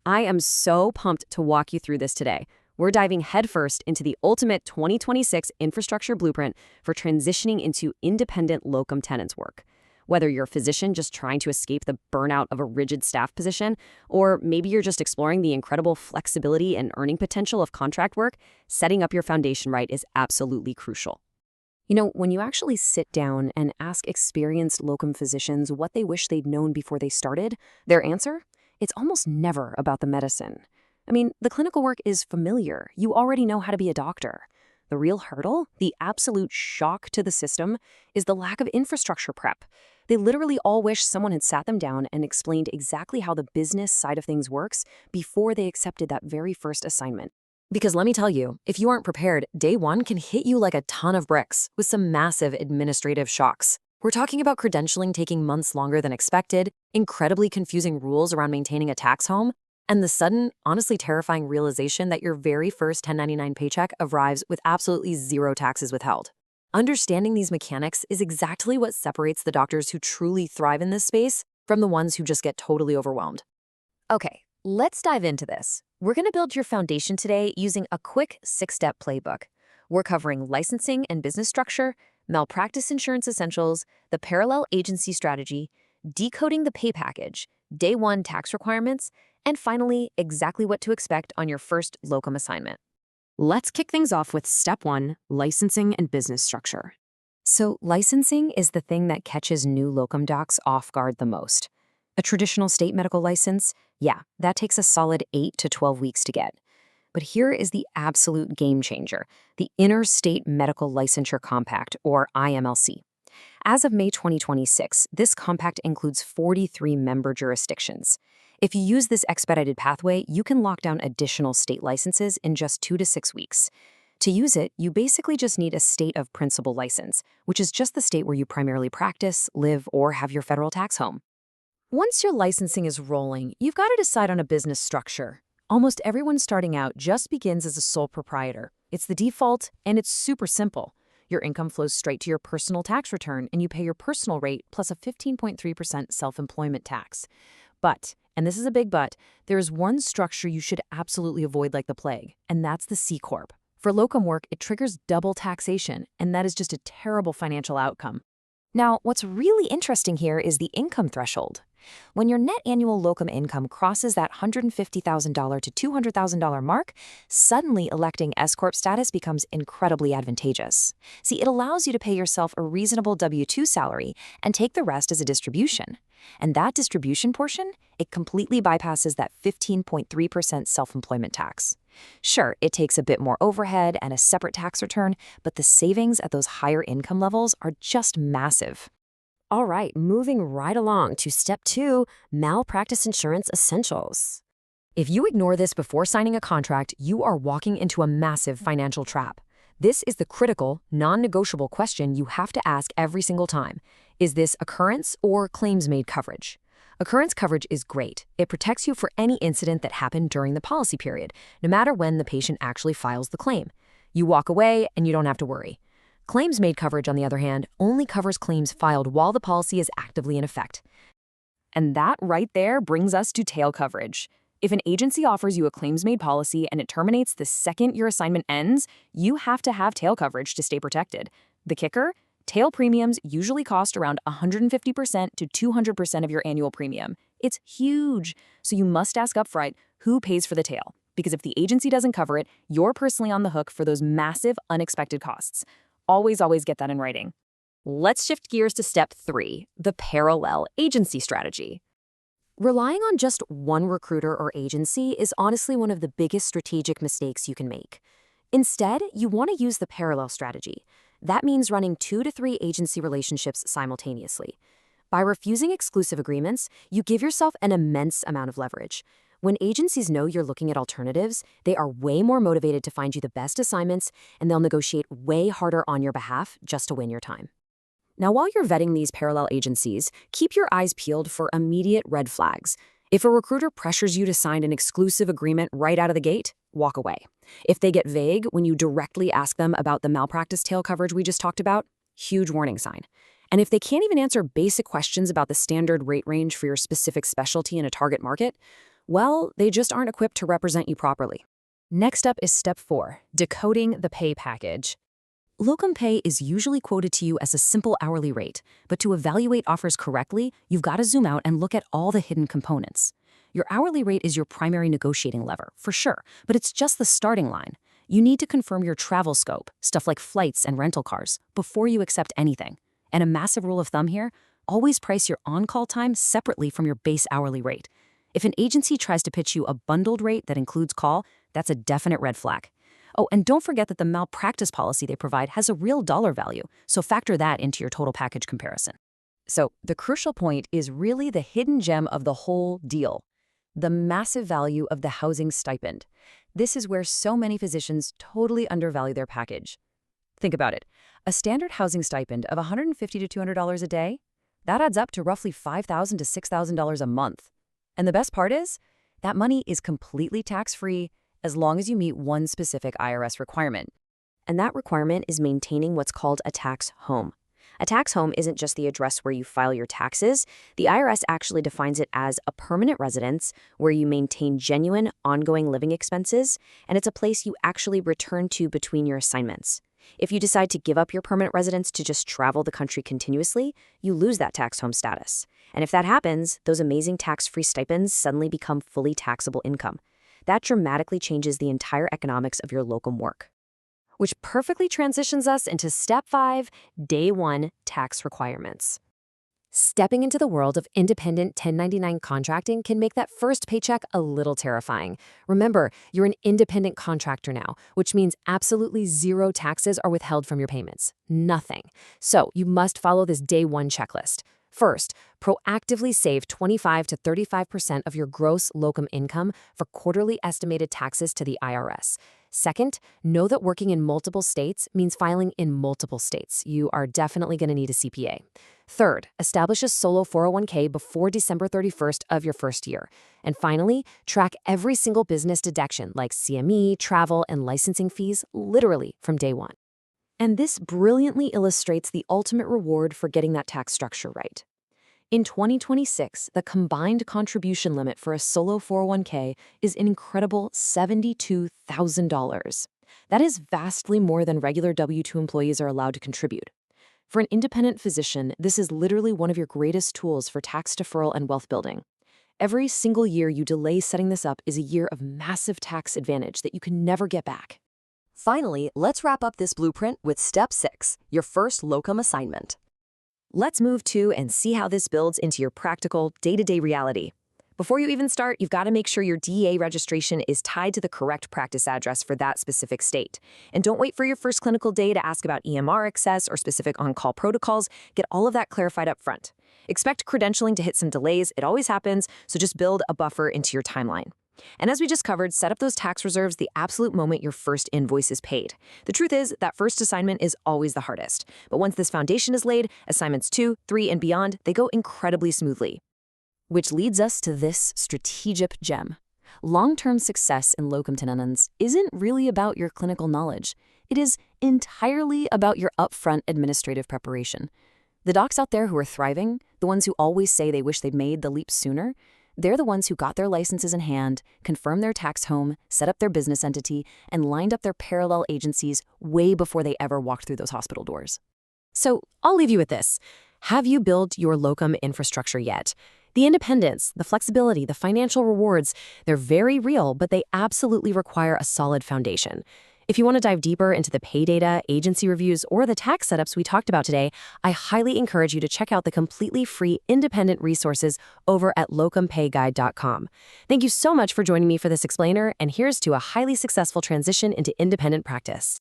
I am so pumped to walk you through this today. We're diving headfirst into the ultimate 2026 infrastructure blueprint for transitioning into independent locum tenens work. Whether you're a physician just trying to escape the burnout of a rigid staff position, or maybe you're just exploring the incredible flexibility and earning potential of contract work, setting up your foundation right is absolutely crucial. When you actually sit down and ask experienced locum physicians what they wish they'd known before they started, their answer? It's almost never about the medicine. The clinical work is familiar. You already know how to be a doctor. The real hurdle, the absolute shock to the system, is the lack of infrastructure prep. They literally all wish someone had sat them down and explained exactly how the business side of things works before they accepted that very first assignment. Because let me tell you, if you aren't prepared, day one can hit you like a ton of bricks with some massive administrative shocks. We're talking about credentialing taking months longer than expected, incredibly confusing rules around maintaining a tax home, and the sudden, honestly terrifying realization that your very first 1099 paycheck arrives with absolutely zero taxes withheld. Understanding these mechanics is exactly what separates the doctors who truly thrive in this space from the ones who just get totally overwhelmed. Okay, let's dive into this. We're going to build your foundation today using a quick 6-step playbook. We're covering licensing and business structure, malpractice insurance essentials, the parallel agency strategy, decoding the pay package, day one tax requirements, and finally, exactly what to expect on your first locum assignment. Let's kick things off with step 1, licensing and business structure. So licensing is the thing that catches new locum docs off guard the most. A traditional state medical license, yeah, that takes a solid 8 to 12 weeks to get. But here is the absolute game changer, the Interstate Medical Licensure Compact, or IMLC. As of May 2026, this compact includes 43 member jurisdictions. If you use this expedited pathway, you can lock down additional state licenses in just 2 to 6 weeks. To use it, you basically just need a state of principal license, which is just the state where you primarily practice, live, or have your federal tax home. Once your licensing is rolling, you've got to decide on a business structure. Almost everyone starting out just begins as a sole proprietor. It's the default, and it's super simple. Your income flows straight to your personal tax return, and you pay your personal rate plus a 15.3% self-employment tax. But, and this is a big but, there is one structure you should absolutely avoid like the plague, and that's the S-Corp. For locum work, it triggers double taxation, and that is just a terrible financial outcome. Now, what's really interesting here is the income threshold. When your net annual locum income crosses that $150,000 to $200,000 mark, suddenly electing S-Corp status becomes incredibly advantageous. See, it allows you to pay yourself a reasonable W-2 salary and take the rest as a distribution. And that distribution portion, it completely bypasses that 15.3% self-employment tax. Sure, it takes a bit more overhead and a separate tax return, but the savings at those higher income levels are just massive. All right, moving right along to step 2, malpractice insurance essentials. If you ignore this before signing a contract, you are walking into a massive financial trap. This is the critical, non-negotiable question you have to ask every single time. Is this occurrence or claims-made coverage? Occurrence coverage is great. It protects you for any incident that happened during the policy period, no matter when the patient actually files the claim. You walk away and you don't have to worry. Claims-made coverage, on the other hand, only covers claims filed while the policy is actively in effect. And that right there brings us to tail coverage. If an agency offers you a claims-made policy and it terminates the second your assignment ends, you have to have tail coverage to stay protected. The kicker? Tail premiums usually cost around 150% to 200% of your annual premium. It's huge, so you must ask upfront who pays for the tail. Because if the agency doesn't cover it, you're personally on the hook for those massive, unexpected costs. Always get that in writing. Let's shift gears to step 3, the parallel agency strategy. Relying on just one recruiter or agency is honestly one of the biggest strategic mistakes you can make. Instead, you want to use the parallel strategy. That means running 2 to 3 agency relationships simultaneously. By refusing exclusive agreements, you give yourself an immense amount of leverage. When agencies know you're looking at alternatives, they are way more motivated to find you the best assignments, and they'll negotiate way harder on your behalf just to win your time. Now, while you're vetting these parallel agencies, keep your eyes peeled for immediate red flags. If a recruiter pressures you to sign an exclusive agreement right out of the gate, walk away. If they get vague when you directly ask them about the malpractice tail coverage we just talked about, huge warning sign. And if they can't even answer basic questions about the standard rate range for your specific specialty in a target market, Well, they just aren't equipped to represent you properly. Next up is step 4, decoding the pay package. Locum pay is usually quoted to you as a simple hourly rate, but to evaluate offers correctly, you've got to zoom out and look at all the hidden components. Your hourly rate is your primary negotiating lever, for sure, but it's just the starting line. You need to confirm your travel scope, stuff like flights and rental cars, before you accept anything. And a massive rule of thumb here, always price your on-call time separately from your base hourly rate. If an agency tries to pitch you a bundled rate that includes call, that's a definite red flag. Oh, and don't forget that the malpractice policy they provide has a real dollar value, so factor that into your total package comparison. So the crucial point is really the hidden gem of the whole deal, the massive value of the housing stipend. This is where so many physicians totally undervalue their package. Think about it. A standard housing stipend of $150 to $200 a day, that adds up to roughly $5,000 to $6,000 a month. And the best part is, that money is completely tax-free as long as you meet one specific IRS requirement. And that requirement is maintaining what's called a tax home. A tax home isn't just the address where you file your taxes. The IRS actually defines it as a permanent residence where you maintain genuine, ongoing living expenses, and it's a place you actually return to between your assignments. If you decide to give up your permanent residence to just travel the country continuously, you lose that tax home status. And if that happens, those amazing tax-free stipends suddenly become fully taxable income. That dramatically changes the entire economics of your locum work. Which perfectly transitions us into step 5, day 1 tax requirements. Stepping into the world of independent 1099 contracting can make that first paycheck a little terrifying. Remember, you're an independent contractor now, which means absolutely zero taxes are withheld from your payments. Nothing. So you must follow this day 1 checklist. First, proactively save 25 to 35% of your gross locum income for quarterly estimated taxes to the IRS. Second, know that working in multiple states means filing in multiple states. You are definitely going to need a CPA. Third, establish a solo 401k before December 31st of your first year. And finally, track every single business deduction like CME, travel, and licensing fees literally from day 1. And this brilliantly illustrates the ultimate reward for getting that tax structure right. In 2026, the combined contribution limit for a solo 401k is an incredible $72,000. That is vastly more than regular W-2 employees are allowed to contribute. For an independent physician, this is literally one of your greatest tools for tax deferral and wealth building. Every single year you delay setting this up is a year of massive tax advantage that you can never get back. Finally, let's wrap up this blueprint with step 6, your first locum assignment. Let's move to and see how this builds into your practical, day-to-day reality. Before you even start, you've got to make sure your DEA registration is tied to the correct practice address for that specific state. And don't wait for your first clinical day to ask about EMR access or specific on-call protocols. Get all of that clarified up front. Expect credentialing to hit some delays. It always happens, so just build a buffer into your timeline. And as we just covered, set up those tax reserves the absolute moment your first invoice is paid. The truth is that first assignment is always the hardest. But once this foundation is laid, assignments 2, 3, and beyond, they go incredibly smoothly. Which leads us to this strategic gem. Long-term success in Locum Tenens isn't really about your clinical knowledge. It is entirely about your upfront administrative preparation. The docs out there who are thriving, the ones who always say they wish they'd made the leap sooner, they're the ones who got their licenses in hand, confirmed their tax home, set up their business entity, and lined up their parallel agencies way before they ever walked through those hospital doors. So I'll leave you with this. Have you built your locum infrastructure yet? The independence, the flexibility, the financial rewards, they're very real, but they absolutely require a solid foundation. If you want to dive deeper into the pay data, agency reviews, or the tax setups we talked about today, I highly encourage you to check out the completely free independent resources over at locumpayguide.com. Thank you so much for joining me for this explainer, and here's to a highly successful transition into independent practice.